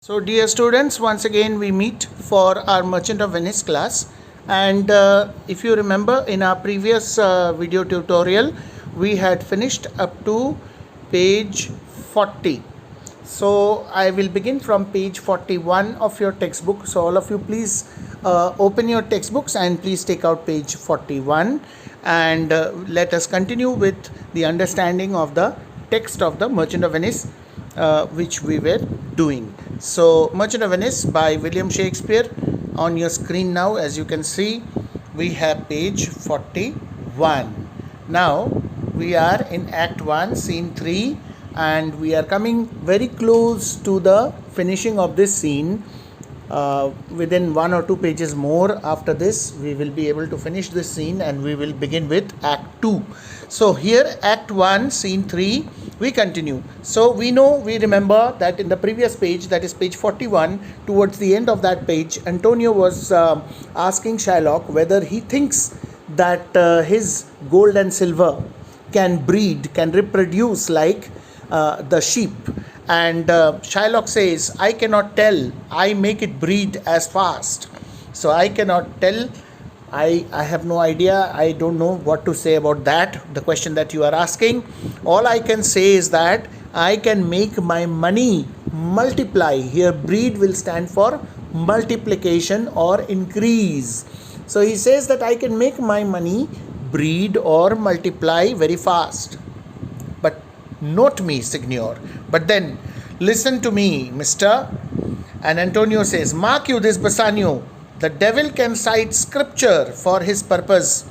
So dear students, once again we meet for our Merchant of Venice class, and if you remember in our previous video tutorial we had finished up to page 40. So I will begin from page 41 of your textbook. So all of you please open your textbooks and please take out page 41 and let us continue with the understanding of the text of the Merchant of Venice which we were doing. So Merchant of Venice by William Shakespeare on your screen now. As you can see, we have page 41. Now we are in Act 1, Scene 3, and we are coming very close to the finishing of this scene. Within 1 or 2 pages more after this we will be able to finish this scene and we will begin with Act 2. So here Act 1 Scene 3 we continue. So we remember that in the previous page, that is page 41, towards the end of that page, Antonio was asking Shylock whether he thinks that his gold and silver can reproduce like the sheep. And Shylock says, I cannot tell, I make it breed as fast. So I cannot tell, I have no idea, I don't know what to say about that, the question that you are asking. All I can say is that I can make my money multiply. Here breed will stand for multiplication or increase. So he says that I can make my money breed or multiply very fast. But note me, Signor. But then listen to me, mister. And Antonio says, mark you this, Bassanio. The devil can cite scripture for his purpose.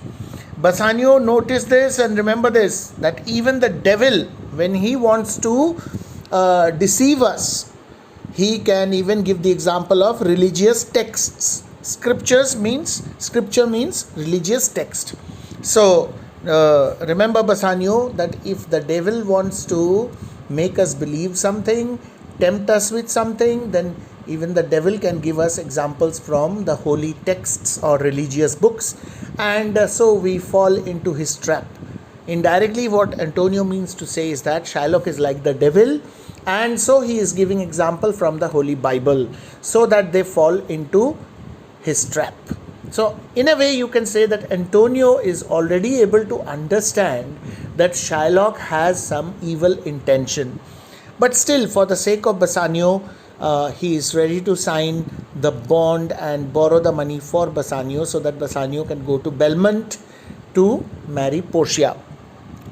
Bassanio, notice this and remember this, that even the devil, when he wants to deceive us, he can even give the example of religious texts. Scripture means religious text. So remember, Bassanio, that if the devil wants to make us believe something, tempt us with something, then even the devil can give us examples from the holy texts or religious books, and so we fall into his trap. Indirectly, what Antonio means to say is that Shylock is like the devil, and so he is giving example from the Holy Bible so that they fall into his trap. So in a way you can say that Antonio is already able to understand that Shylock has some evil intention. But still, for the sake of Bassanio, he is ready to sign the bond and borrow the money for Bassanio so that Bassanio can go to Belmont to marry Portia.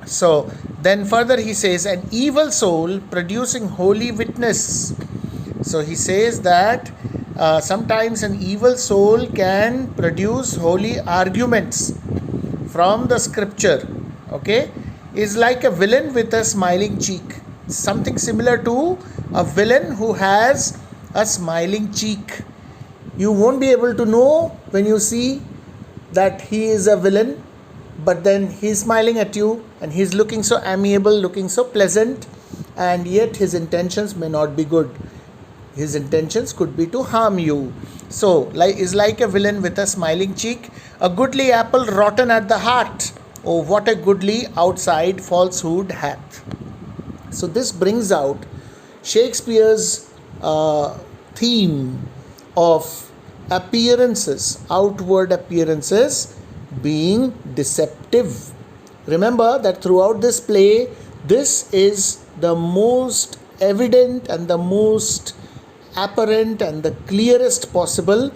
So then further he says, an evil soul producing holy witness. So he says that sometimes an evil soul can produce holy arguments from the scripture, okay, is like a villain with a smiling cheek. Something similar to a villain who has a smiling cheek. You won't be able to know when you see that he is a villain, but then he's smiling at you and he's looking so amiable, looking so pleasant, and yet his intentions may not be good. His intentions could be to harm you. So, is like a villain with a smiling cheek, a goodly apple rotten at the heart. Oh, what a goodly outside falsehood hath. So this brings out Shakespeare's theme of appearances, outward appearances being deceptive. Remember that throughout this play, this is the most evident and the most apparent and the clearest possible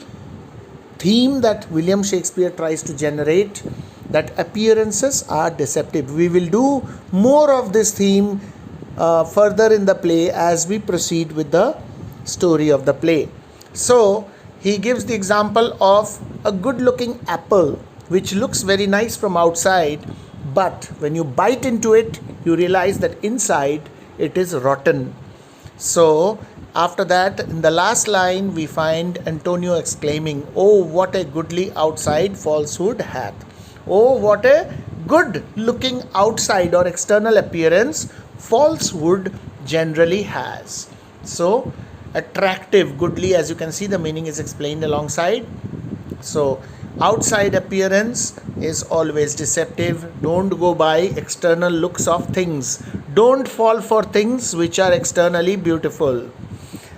theme that William Shakespeare tries to generate, that appearances are deceptive. We will do more of this theme further in the play as we proceed with the story of the play. So he gives the example of a good looking apple which looks very nice from outside, but when you bite into it you realize that inside it is rotten. So after that, in the last line we find Antonio exclaiming, oh, what a goodly outside falsehood hath. Oh, what a good looking outside or external appearance falsehood generally has. So attractive, goodly, as you can see the meaning is explained alongside. So outside appearance is always deceptive. Don't go by external looks of things. Don't fall for things which are externally beautiful.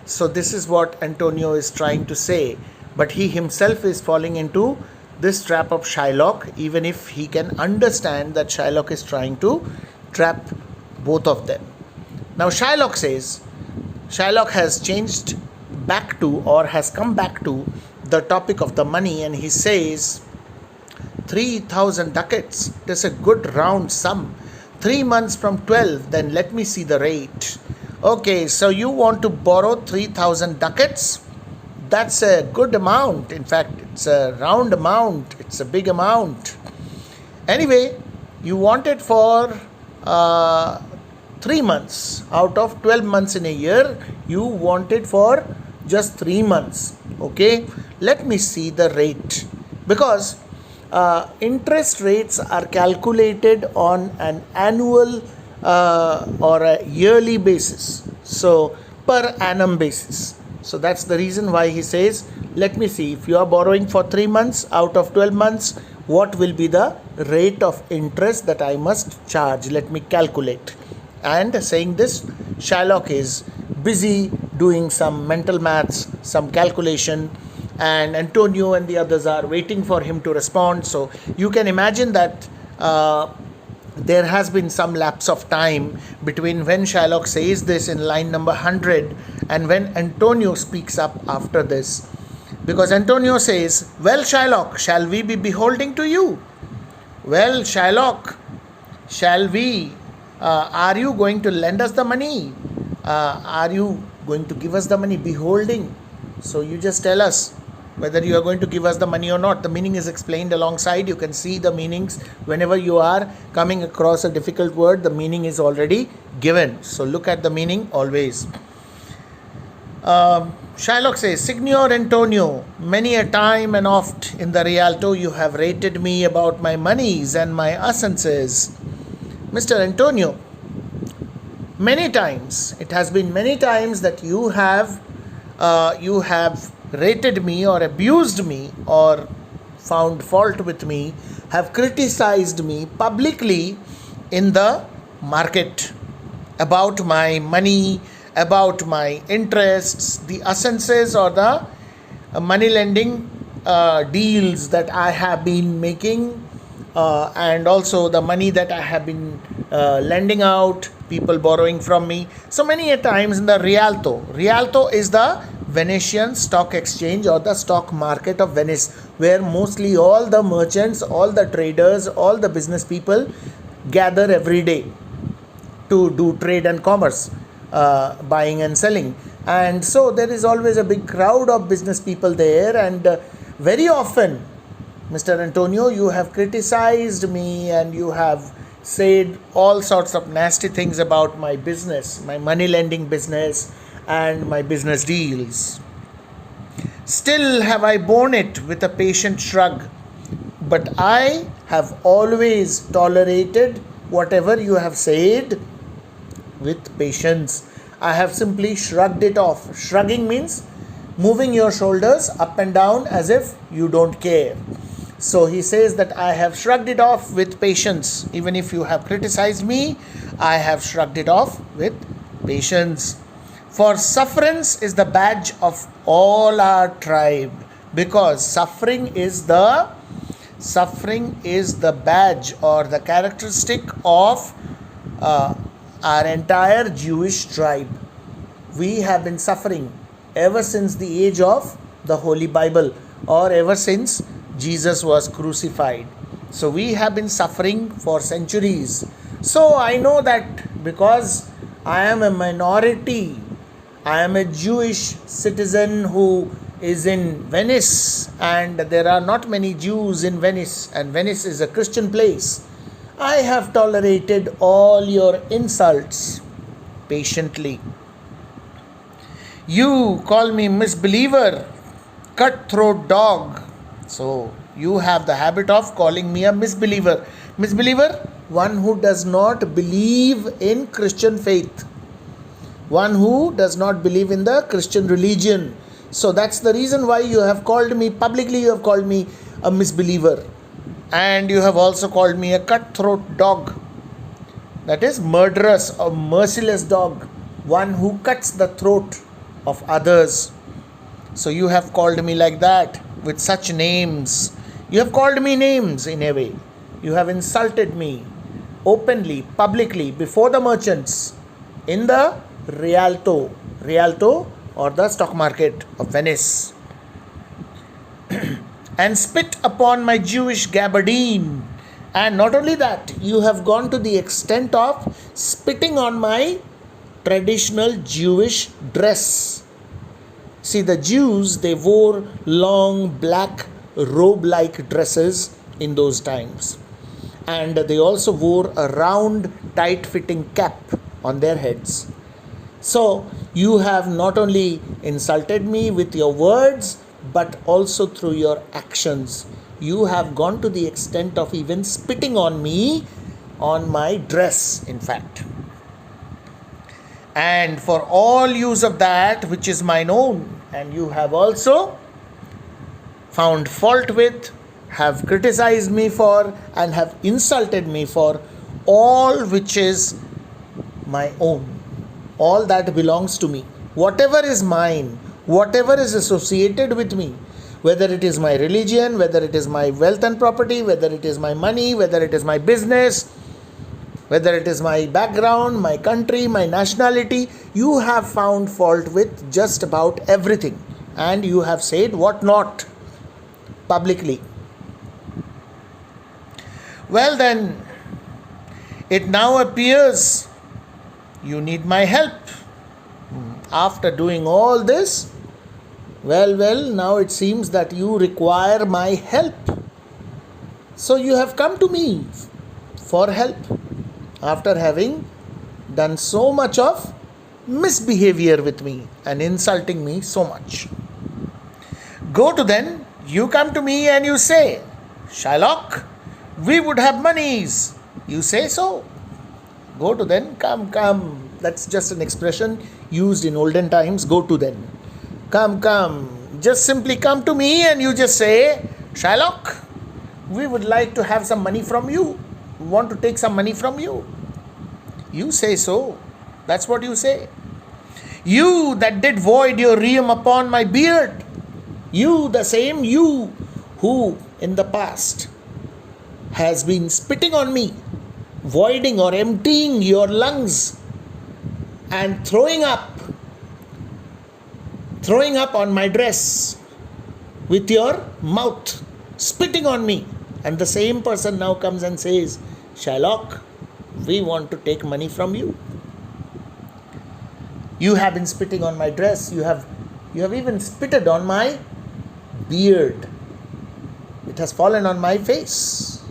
So this is what Antonio is trying to say. But he himself is falling into this trap of Shylock, even if he can understand that Shylock is trying to trap both of them. Now Shylock says, Shylock has changed back to, or has come back to, the topic of the money, and he says 3,000 ducats. That's a good round sum. 3 months from 12, then let me see the rate. Okay, so you want to borrow 3,000 ducats? That's a good amount. In fact, it's a round amount, it's a big amount. Anyway, you want it for 3 months. Out of 12 months in a year, you want it for just 3 months. Okay, let me see the rate. Because interest rates are calculated on an annual or a yearly basis. So, per annum basis. So that's the reason why he says, let me see, if you are borrowing for 3 months out of 12 months, what will be the rate of interest that I must charge? Let me calculate. And saying this, Shylock is busy doing some mental maths, some calculation, and Antonio and the others are waiting for him to respond. So you can imagine that there has been some lapse of time between when Shylock says this in line number 100 and when Antonio speaks up after this. Because Antonio says, well, Shylock, shall we be beholding to you? Well, Shylock, shall we? Are you going to lend us the money? Are you going to give us the money? Beholding. So you just tell us whether you are going to give us the money or not. The meaning is explained alongside. You can see the meanings. Whenever you are coming across a difficult word, the meaning is already given. So look at the meaning always. Shylock says, Signor Antonio, many a time and oft in the Rialto you have rated me about my monies and my assences. Mr. Antonio, many times, it has been many times that you have rated me or abused me or found fault with me, have criticized me publicly in the market about my money, about my interests, the assences or the money lending deals that I have been making, and also the money that I have been lending out, people borrowing from me. So many a times in the Rialto. Rialto is the Venetian stock exchange or the stock market of Venice, where mostly all the merchants, all the traders, all the business people gather every day to do trade and commerce, buying and selling. And so there is always a big crowd of business people there, and very often, Mr. Antonio, you have criticized me and you have said all sorts of nasty things about my business, my money lending business and my business deals. Still have I borne it with a patient shrug, but I have always tolerated whatever you have said with patience. I have simply shrugged it off. Shrugging means moving your shoulders up and down as if you don't care. So he says that I have shrugged it off with patience. Even if you have criticized me, I have shrugged it off with patience. For sufferance is the badge of all our tribe, because suffering is the badge or the characteristic of our entire Jewish tribe. We have been suffering ever since the age of the Holy Bible, or ever since Jesus was crucified. So we have been suffering for centuries. So I know that because I am a minority, I am a Jewish citizen who is in Venice, and there are not many Jews in Venice, and Venice is a Christian place. I have tolerated all your insults patiently. You call me misbeliever, cutthroat dog. So you have the habit of calling me a misbeliever. Misbeliever, one who does not believe in Christian faith, one who does not believe in the Christian religion. So that's the reason why you have called me publicly, you have called me a misbeliever. And you have also called me a cutthroat dog. That is murderous or merciless dog, one who cuts the throat of others. So you have called me like that, with such names. You have called me names in a way. You have insulted me openly, publicly, before the merchants in the Rialto or the stock market of Venice, and spit upon my Jewish gabardine. And not only that, you have gone to the extent of spitting on my traditional Jewish dress. See, the Jews, they wore long black robe-like dresses in those times. And they also wore a round, tight-fitting cap on their heads. So, you have not only insulted me with your words, but also through your actions. You have gone to the extent of even spitting on me, on my dress, in fact. And for all use of that which is mine own, and you have also found fault with, have criticized me for, and have insulted me for all which is my own. All that belongs to me. Whatever is mine, whatever is associated with me, whether it is my religion, whether it is my wealth and property, whether it is my money, whether it is my business, whether it is my background, my country, my nationality, you have found fault with just about everything. And you have said what not publicly. Well then, it now appears you need my help. After doing all this, well, now it seems that you require my help. So you have come to me for help after having done so much of misbehavior with me and insulting me so much. Go to then, you come to me and you say, Shylock, we would have monies. You say so. Go to then, come. That's just an expression used in olden times. Go to then. Come. Just simply come to me and you just say, Shylock, we would like to have some money from you. We want to take some money from you. You say so. That's what you say. You that did void your rheum upon my beard. You, the same you who in the past has been spitting on me, voiding or emptying your lungs and throwing up on my dress with your mouth, spitting on me. And the same person now comes and says, Shylock, we want to take money from you. You have been spitting on my dress. You have even spitted on my beard. It has fallen on my face.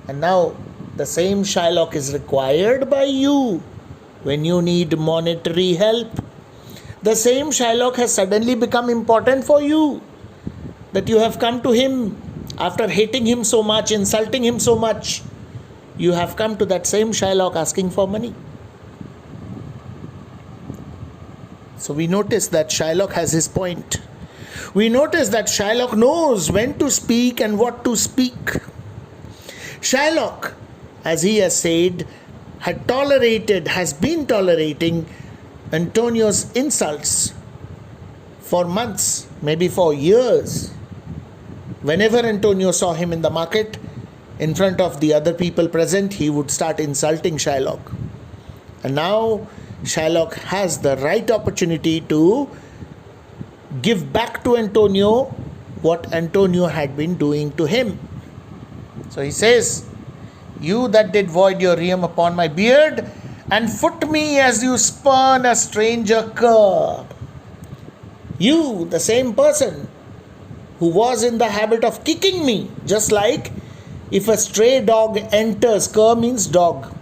And now the same Shylock is required by you when you need monetary help. The same Shylock has suddenly become important for you, that you have come to him after hating him so much, insulting him so much. You have come to that same Shylock asking for money. So we notice that Shylock has his point. We notice that Shylock knows when to speak and what to speak. Shylock, as he has said, has been tolerating Antonio's insults for months, maybe for years. Whenever Antonio saw him in the market, in front of the other people present, he would start insulting Shylock. And now Shylock has the right opportunity to give back to Antonio what Antonio had been doing to him. So he says, you that did void your rheum upon my beard, and foot me as you spurn a stranger cur. You, the same person who was in the habit of kicking me, just like if a stray dog enters, cur means dog.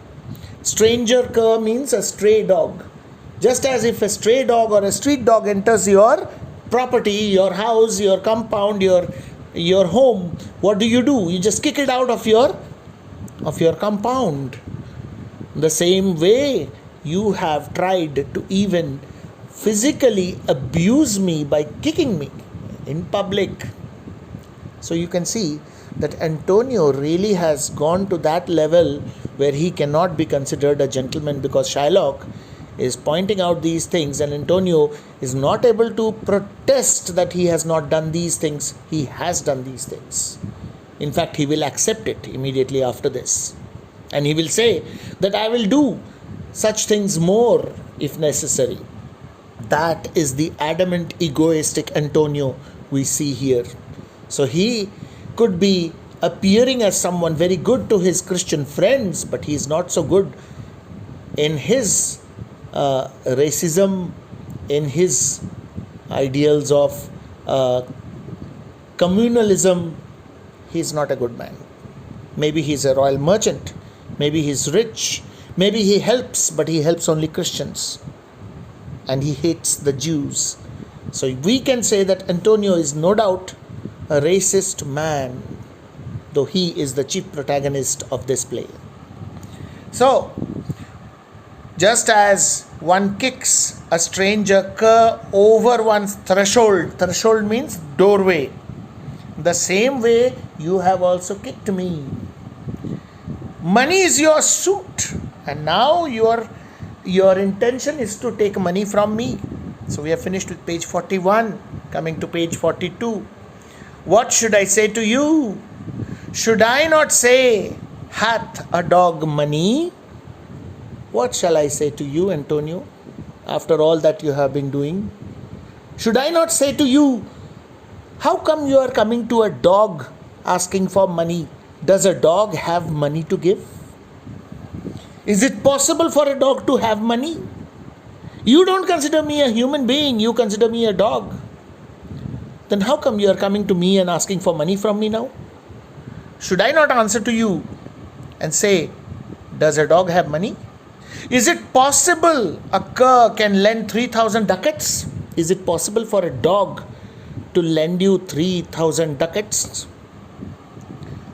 Stranger cur means a stray dog. Just as if a stray dog or a street dog enters your property, your house, your compound, your home, what do? You just kick it out of your compound. The same way, you have tried to even physically abuse me by kicking me in public. So you can see that Antonio really has gone to that level where he cannot be considered a gentleman, because Shylock is pointing out these things, and Antonio is not able to protest that he has not done these things. He has done these things. In fact, he will accept it immediately after this. And he will say that I will do such things more if necessary. That is the adamant egoistic Antonio we see here. So he could be appearing as someone very good to his Christian friends, but he is not so good in his racism, in his ideals of communalism. He is not a good man. Maybe he is a royal merchant, maybe he is rich, maybe he helps, but he helps only Christians, and he hates the Jews. So we can say that Antonio is no doubt a racist man, though he is the chief protagonist of this play. So, just as one kicks a stranger cur over one's threshold means doorway, the same way you have also kicked me. Money is your suit, and now your intention is to take money from me. So we have finished with page 41, coming to page 42. What should I say to you? Should I not say, hath a dog money? What shall I say to you, Antonio, after all that you have been doing? Should I not say to you, how come you are coming to a dog asking for money? Does a dog have money to give? Is it possible for a dog to have money? You don't consider me a human being, you consider me a dog. Then how come you are coming to me and asking for money from me now? Should I not answer to you and say, does a dog have money? Is it possible a cur can lend 3,000 ducats? Is it possible for a dog to lend you 3,000 ducats?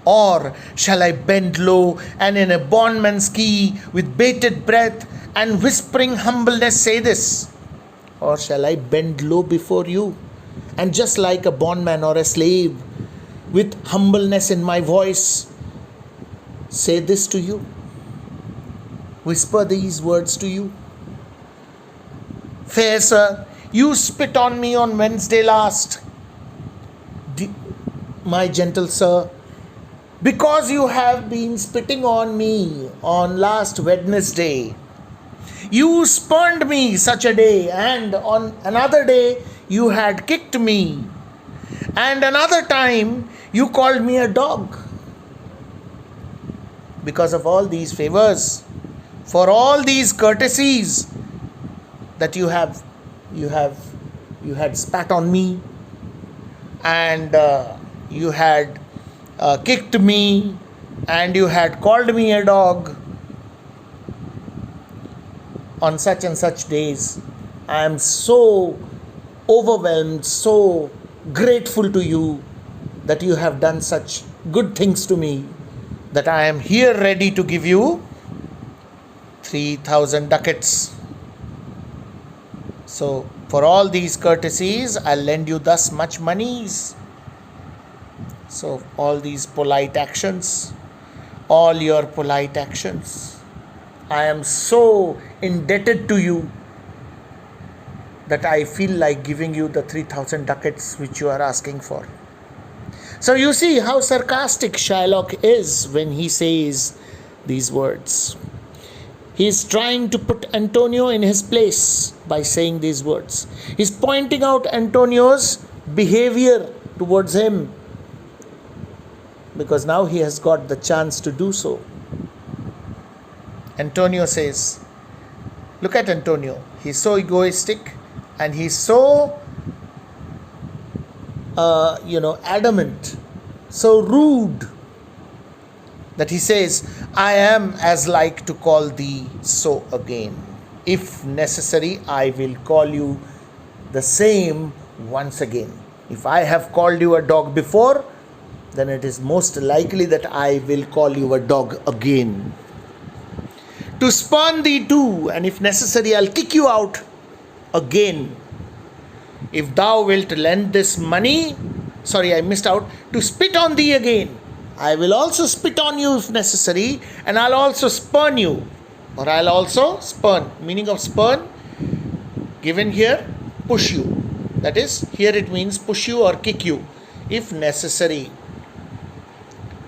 Or shall I bend low and in a bondman's key with bated breath and whispering humbleness say this? Or shall I bend low before you and just like a bondman or a slave with humbleness in my voice say this to you? Whisper these words to you? Fair sir, you spit on me on Wednesday last. My gentle sir, because you have been spitting on me on last Wednesday. You spurned me such a day, and on another day you had kicked me, and another time you called me a dog. Because of all these favors, for all these courtesies that you had spat on me, and you had kicked me, and you had called me a dog on such and such days. I am so overwhelmed, so grateful to you that you have done such good things to me, that I am here ready to give you 3,000 ducats. So for all these courtesies, I'll lend you thus much monies. So all these polite actions, all your polite actions, I am so indebted to you that I feel like giving you the 3,000 ducats which you are asking for. So you see how sarcastic Shylock is when he says these words. He is trying to put Antonio in his place by saying these words. He is pointing out Antonio's behavior towards him, because now he has got the chance to do so. Antonio says, look at Antonio. He's so egoistic and he's so adamant, so rude, that he says, I am as like to call thee so again. If necessary, I will call you the same once again. If I have called you a dog before, then it is most likely that I will call you a dog again. To spurn thee too, and if necessary, I'll kick you out again. If thou wilt lend this money, to spit on thee again, I will also spit on you if necessary, and I'll also spurn you. or I'll also spurn. Meaning of spurn given here, push you. That is, here it means push you or kick you if necessary.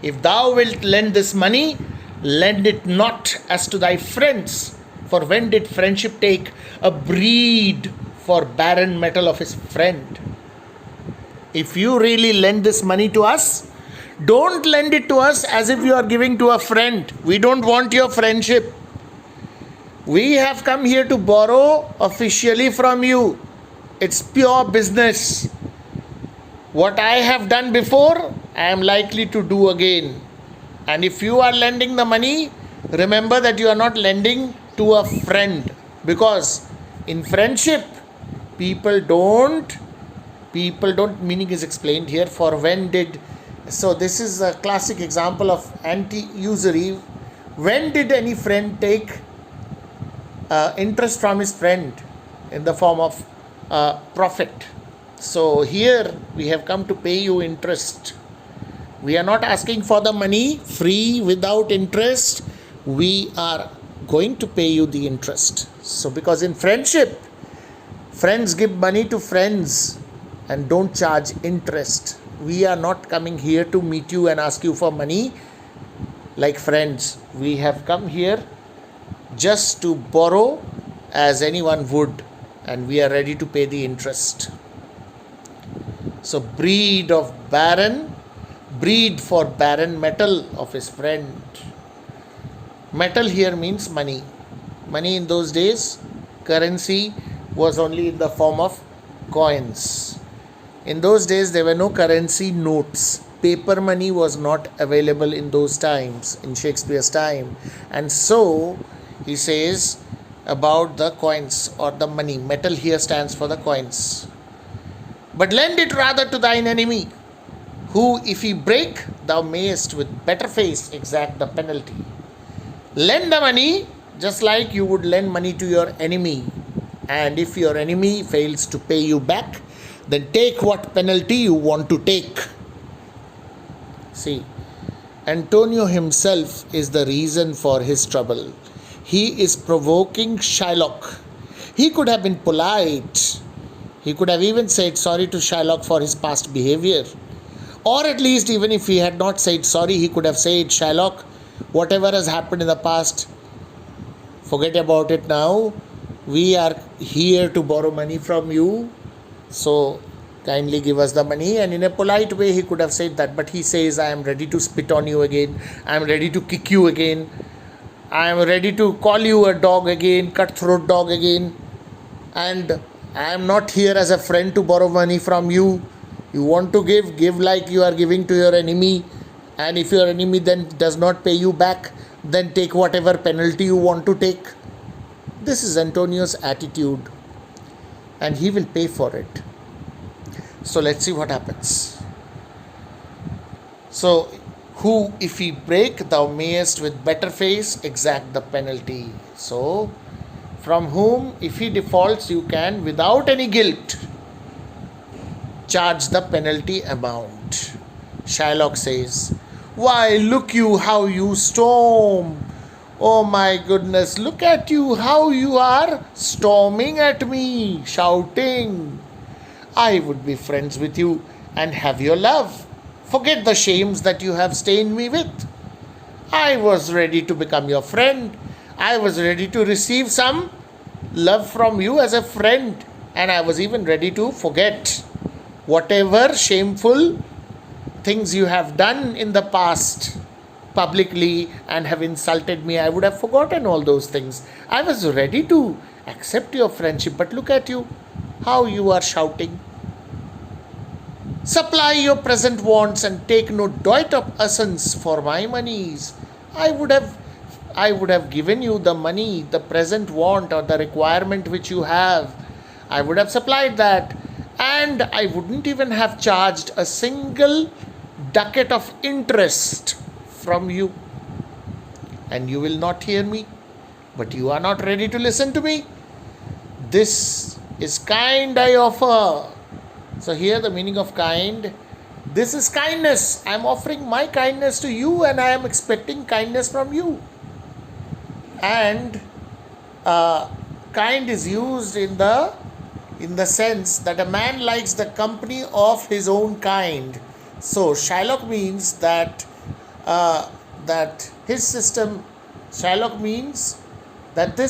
If thou wilt lend this money, lend it not as to thy friends. For when did friendship take a breed for barren metal of his friend? If you really lend this money to us, don't lend it to us as if you are giving to a friend. We don't want your friendship. We have come here to borrow officially from you. It's pure business. What I have done before, I am likely to do again. And if you are lending the money, remember that you are not lending to a friend. Because in friendship, people don't, meaning is explained here. For when did, so this is a classic example of anti-usury. When did any friend take interest from his friend in the form of profit? So here we have come to pay you interest. We are not asking for the money free without interest. We are going to pay you the interest. So because in friendship, friends give money to friends and don't charge interest. We are not coming here to meet you and ask you for money like friends. We have come here just to borrow as anyone would, and we are ready to pay the interest. So breed for barren metal of his friend. Metal here means money. Money in those days, currency was only in the form of coins. In those days, there were no currency notes. Paper money was not available in those times, in Shakespeare's time. And so, he says about the coins or the money. Metal here stands for the coins. But lend it rather to thine enemy, who if he break, thou mayest with better face exact the penalty. Lend the money just like you would lend money to your enemy. And if your enemy fails to pay you back, then take what penalty you want to take. See, Antonio himself is the reason for his trouble. He is provoking Shylock. He could have been polite. He could have even said sorry to Shylock for his past behavior. Or at least, even if he had not said sorry, he could have said, Shylock, whatever has happened in the past, forget about it now. We are here to borrow money from you. So kindly give us the money. And in a polite way, he could have said that. But he says, I am ready to spit on you again. I am ready to kick you again. I am ready to call you a dog again, cutthroat dog again. And I am not here as a friend to borrow money from you. You want to give like you are giving to your enemy. And if your enemy then does not pay you back, then take whatever penalty you want to take. This is Antonio's attitude. And he will pay for it. So let's see what happens. So, who if he break, thou mayest with better face exact the penalty. So, from whom if he defaults, you can without any guilt charge the penalty amount. Shylock says, why, look you how you storm. Oh my goodness, look at you, how you are storming at me, shouting. I would be friends with you and have your love. Forget the shames that you have stained me with. I was ready to become your friend. I was ready to receive some love from you as a friend. And I was even ready to forget whatever shameful things you have done in the past publicly and have insulted me. I would have forgotten all those things. I was ready to accept your friendship, but look at you, how you are shouting. Supply your present wants and take no doit of essence for my monies. I would have given you the money, the present want or the requirement which you have. I would have supplied that, and I wouldn't even have charged a single ducat of interest from you. And you will not hear me, but you are not ready to listen to me. This is kind I offer. So here the meaning of kind. This is kindness. I am offering my kindness to you and I am expecting kindness from you. And kind is used in the sense that a man likes the company of his own kind. So Shylock means that his system. Shylock means that the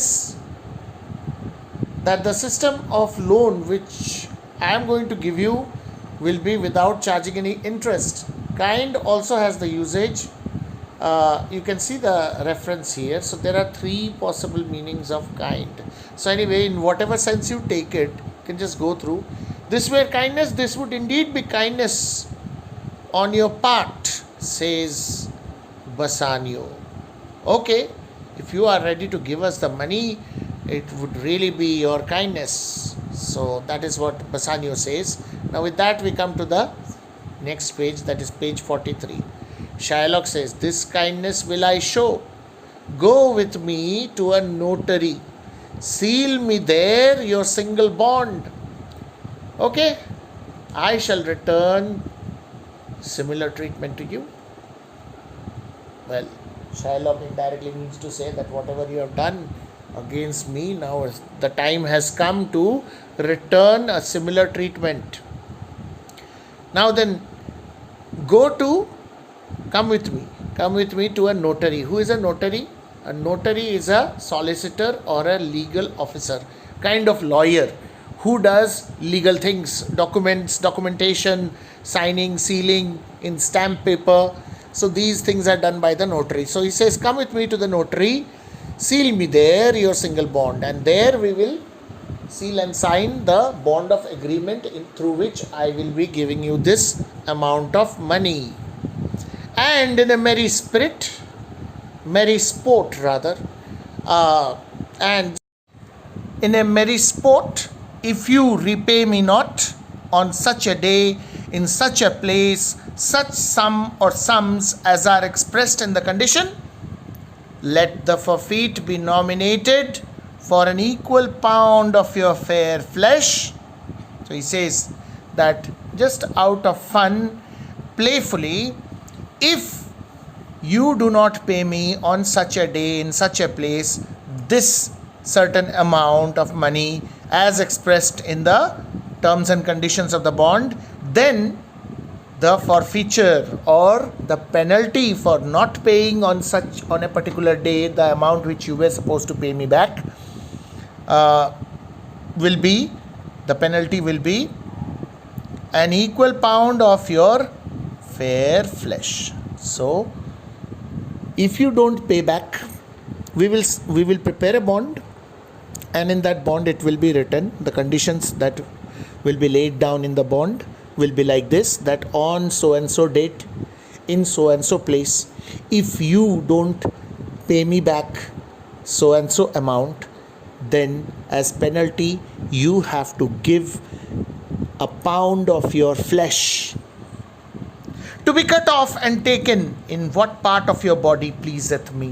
system of loan which I am going to give you will be without charging any interest. Kind also has the usage. You can see the reference here. So there are three possible meanings of kind. So anyway, in whatever sense you take it, you can just go through. This were kindness, this would indeed be kindness on your part, says Bassanio. Okay, if you are ready to give us the money, it would really be your kindness. So that is what Bassanio says. Now with that we come to the next page, that is page 43. Shylock says, this kindness will I show. Go with me to a notary. Seal me there your single bond. Okay, I shall return similar treatment to you. Well, Shylock indirectly means to say that whatever you have done against me, now the time has come to return a similar treatment. Now then, come with me to a notary. Who is a notary? A notary is a solicitor or a legal officer, kind of lawyer who does legal things, documentation, signing, sealing in stamp paper. So these things are done by the notary. So he says, come with me to the notary, seal me there your single bond, and there we will seal and sign the bond of agreement through which I will be giving you this amount of money. And in a merry sport, and in a merry sport, if you repay me not on such a day, in such a place, such sum or sums as are expressed in the condition, let the forfeit be nominated for an equal pound of your fair flesh. So he says that just out of fun, playfully, if you do not pay me on such a day, in such a place, this certain amount of money as expressed in the terms and conditions of the bond, then the forfeiture or the penalty for not paying on a particular day the amount which you were supposed to pay me back the penalty will be an equal pound of your fair flesh. So if you don't pay back, we will prepare a bond, and in that bond it will be written, the conditions that will be laid down in the bond will be like this, that on so and so date, in so and so place, if you don't pay me back so and so amount, then as penalty you have to give a pound of your flesh to be cut off and taken in what part of your body pleaseth me,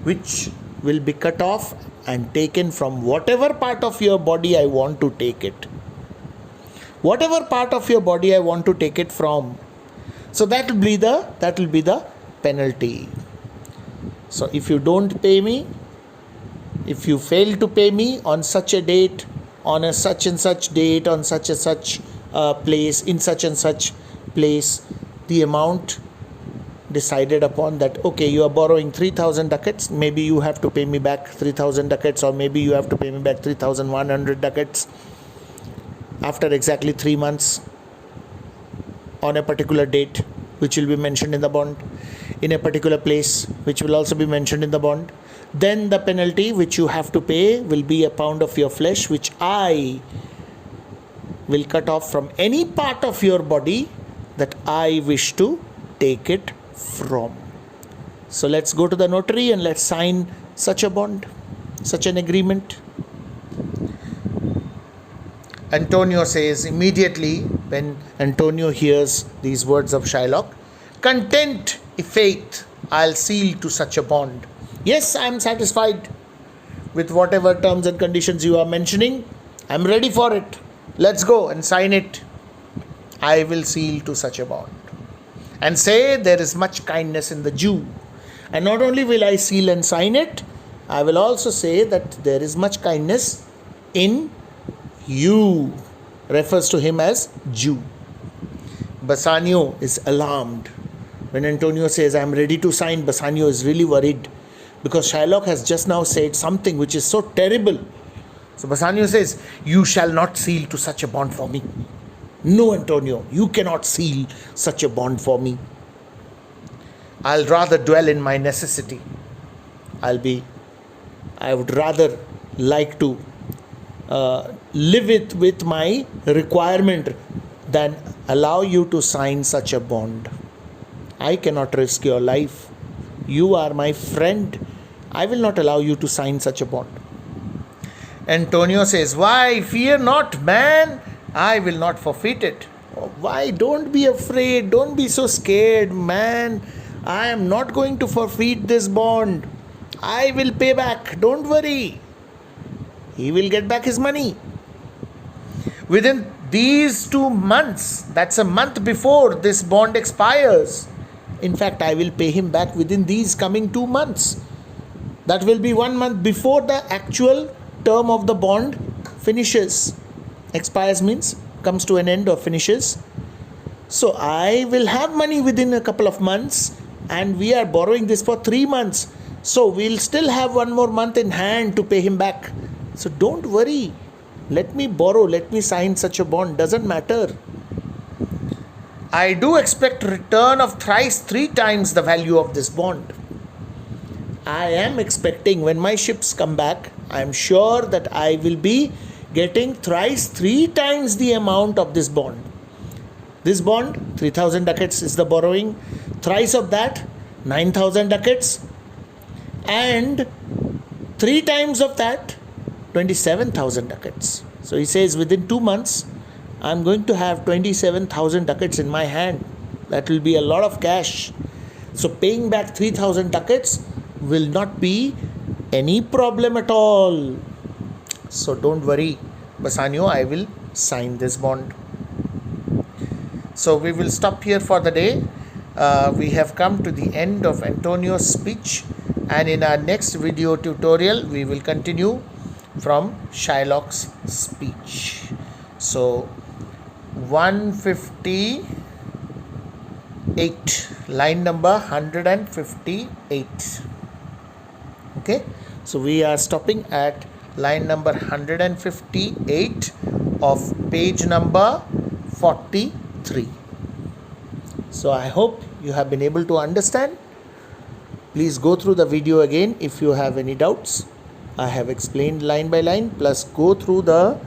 which will be cut off and taken from whatever part of your body I want to take it. Whatever part of your body I want to take it from. So that will be the penalty. So if you don't pay me, if you fail to pay me on such a date, on a such and such date, on such and such place, in such and such place, the amount decided upon that, okay, you are borrowing 3,000 ducats, maybe you have to pay me back 3,000 ducats, or maybe you have to pay me back 3,100 ducats after exactly 3 months on a particular date which will be mentioned in the bond, in a particular place which will also be mentioned in the bond. Then the penalty which you have to pay will be a pound of your flesh, which I will cut off from any part of your body that I wish to take it from. So let's go to the notary and let's sign such a bond, such an agreement. Antonio says immediately when Antonio hears these words of Shylock, content, if faith, I'll seal to such a bond. Yes, I am satisfied with whatever terms and conditions you are mentioning. I am ready for it. Let's go and sign it. I will seal to such a bond. And say there is much kindness in the Jew. And not only will I seal and sign it, I will also say that there is much kindness in you. Refers to him as Jew. Bassanio is alarmed. When Antonio says, I am ready to sign, Bassanio is really worried because Shylock has just now said something which is so terrible. So Bassanio says, you shall not seal to such a bond for me. No, Antonio, you cannot seal such a bond for me. I'll rather dwell in my necessity. I would rather like to live it with my requirement than allow you to sign such a bond. I cannot risk your life. You are my friend. I will not allow you to sign such a bond. Antonio says, why? Fear not, man. I will not forfeit it. Why? Don't be afraid. Don't be so scared, man. I am not going to forfeit this bond. I will pay back. Don't worry. He will get back his money. Within these 2 months, that's a month before this bond expires. In fact, I will pay him back within these coming 2 months. That will be 1 month before the actual term of the bond finishes. Expires means comes to an end or finishes. So I will have money within a couple of months, and we are borrowing this for 3 months. So we'll still have 1 more month in hand to pay him back. So don't worry. Let me borrow, let me sign such a bond. Doesn't matter. I do expect return of thrice 3 times the value of this bond. I am expecting when my ships come back, I am sure that I will be getting thrice 3 times the amount of this bond. This bond, 3,000 ducats is the borrowing. Thrice of that, 9,000 ducats. And 3 times of that, 27,000 ducats. So he says within 2 months, I'm going to have 27,000 ducats in my hand. That will be a lot of cash. So paying back 3,000 ducats will not be any problem at all. So don't worry, Bassanio, I will sign this bond. So we will stop here for the day. We have come to the end of Antonio's speech, and in our next video tutorial we will continue from Shylock's speech. So 158, line number 158. Okay, so we are stopping at line number 158 of page number 43. So I hope you have been able to understand. Please go through the video again if you have any doubts. I have explained line by line, plus go through the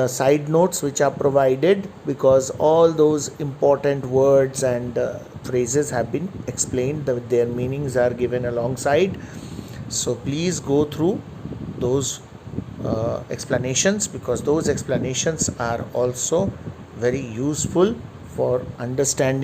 side notes which are provided, because all those important words and phrases have been explained, their meanings are given alongside. So please go through those explanations, because those explanations are also very useful for understanding